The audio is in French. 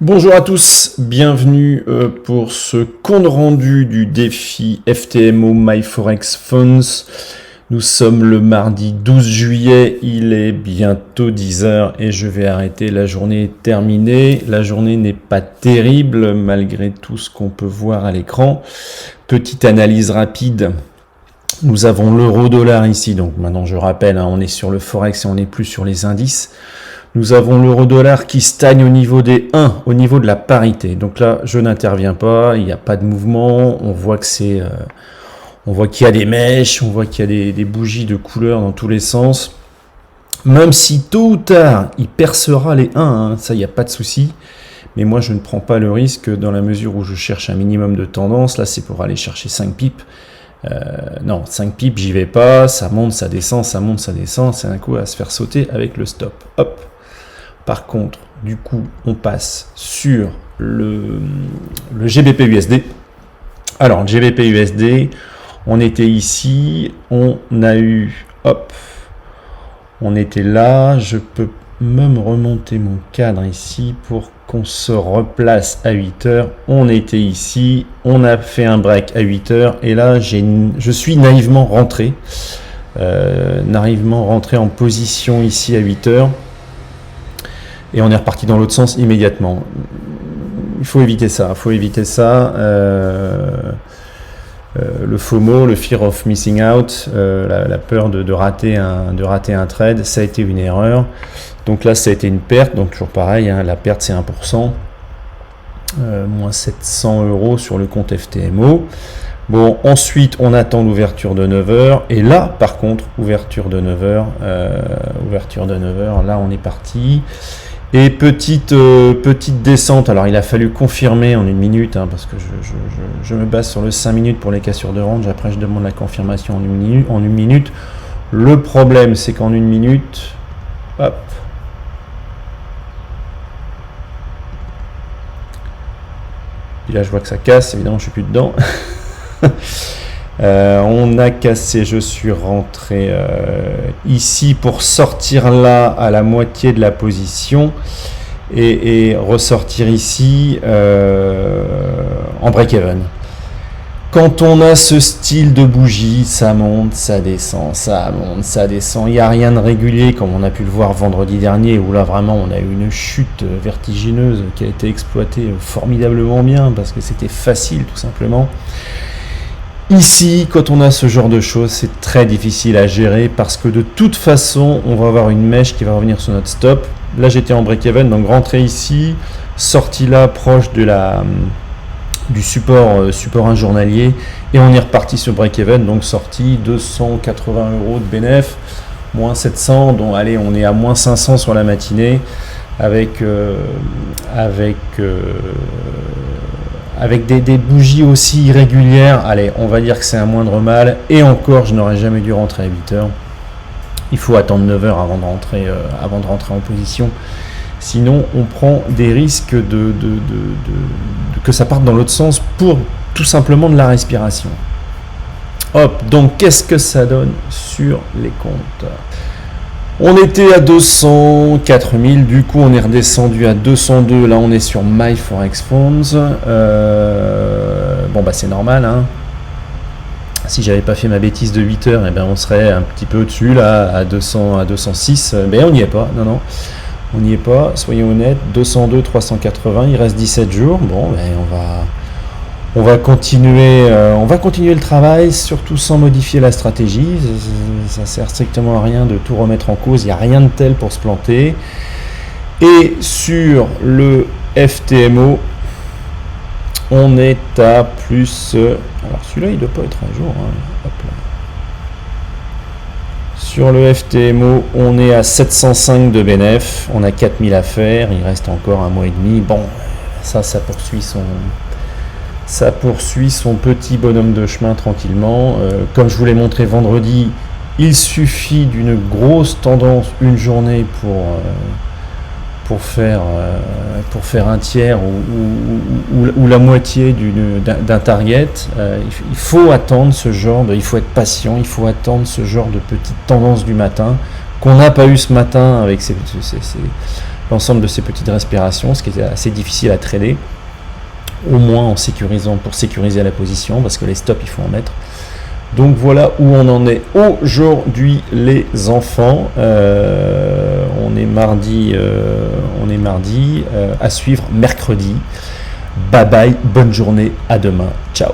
Bonjour à tous, bienvenue pour ce compte rendu du défi FTMO MyForex Funds. Nous sommes le mardi 12 juillet, il est bientôt 10h et je vais arrêter, la journée est terminée. La journée n'est pas terrible malgré tout ce qu'on peut voir à l'écran. Petite analyse rapide. Nous avons l'euro-dollar ici, donc maintenant je rappelle, on est sur le Forex et on n'est plus sur les indices. Nous avons l'euro-dollar qui stagne au niveau des 1, au niveau de la parité. Donc là, je n'interviens pas, il n'y a pas de mouvement. On voit que on voit qu'il y a des mèches, on voit qu'il y a des bougies de couleur dans tous les sens. Même si tôt ou tard, il percera les 1, ça, il n'y a pas de souci. Mais moi, je ne prends pas le risque dans la mesure où je cherche un minimum de tendance. Là, c'est pour aller chercher 5 pips. Non, 5 pips, j'y vais pas. Ça monte, ça descend, ça monte, ça descend. C'est un coup à se faire sauter avec le stop. Hop. Par contre, du coup, on passe sur le GBP USD. Alors, le GBP USD, on était ici, on a eu, hop, on était là. Je peux même remonter mon cadre ici pour qu'on se replace à 8 heures. On était ici, on a fait un break à 8 heures et là, je suis naïvement rentré en position ici à 8 heures. Et on est reparti dans l'autre sens immédiatement. Il faut éviter ça. Le FOMO, le Fear of Missing Out, la peur de rater un trade, ça a été une erreur. Donc là, ça a été une perte. Donc toujours pareil, la perte c'est 1%. Moins 700 € sur le compte FTMO. Bon, ensuite, on attend l'ouverture de 9h. Et là, par contre, ouverture de 9h, là, on est parti. Et petite descente, alors il a fallu confirmer en 1 minute, parce que je me base sur le 5 minutes pour les cassures de range, après je demande la confirmation en une minute. Le problème, c'est qu'en 1 minute, hop, et là je vois que ça casse, évidemment je suis plus dedans. On a cassé, je suis rentré ici pour sortir là à la moitié de la position et ressortir ici en break-even. Quand on a ce style de bougie, ça monte, ça descend, ça monte, ça descend. Il n'y a rien de régulier comme on a pu le voir vendredi dernier où là vraiment on a eu une chute vertigineuse qui a été exploitée formidablement bien parce que c'était facile tout simplement. Ici, quand on a ce genre de choses, c'est très difficile à gérer parce que de toute façon, on va avoir une mèche qui va revenir sur notre stop. Là, j'étais en break-even, donc rentrée ici, sortie là, proche de du support 1 journalier, et on est reparti sur break-even, donc sortie 280 € de bénéf, moins 700, donc allez, on est à moins 500 sur la matinée, avec des bougies aussi irrégulières. Allez, on va dire que c'est un moindre mal. Et encore, je n'aurais jamais dû rentrer à 8 heures. Il faut attendre 9 heures avant de rentrer en position. Sinon, on prend des risques que ça parte dans l'autre sens pour tout simplement de la respiration. Hop, donc qu'est-ce que ça donne sur les comptes ? On était à 204 000, du coup on est redescendu à 202, là on est sur MyForex Funds. Bon bah c'est normal, Si j'avais pas fait ma bêtise de 8 heures, on serait un petit peu au-dessus, là, à 206, mais on n'y est pas, non, on n'y est pas, soyons honnêtes, 202, 380, il reste 17 jours, bon, on va continuer le travail, surtout sans modifier la stratégie. Ça sert strictement à rien de tout remettre en cause. Il n'y a rien de tel pour se planter. Et sur le FTMO, on est à plus. Alors celui-là, il ne doit pas être à jour. Hop là. Sur le FTMO, on est à 705 de bénéf. On a 4000 à faire. Il reste encore 1 mois et demi. Bon, ça poursuit son petit bonhomme de chemin tranquillement. Comme je vous l'ai montré vendredi, il suffit d'une grosse tendance une journée pour faire un tiers ou la moitié d'un target. Il faut attendre il faut être patient, il faut attendre ce genre de petite tendance du matin qu'on n'a pas eu ce matin avec l'ensemble de ces petites respirations, ce qui était assez difficile à trader, au moins en sécurisant, pour sécuriser la position, parce que les stops, il faut en mettre. Donc voilà où on en est aujourd'hui, les enfants. On est mardi, à suivre mercredi. Bye bye, bonne journée, à demain, ciao.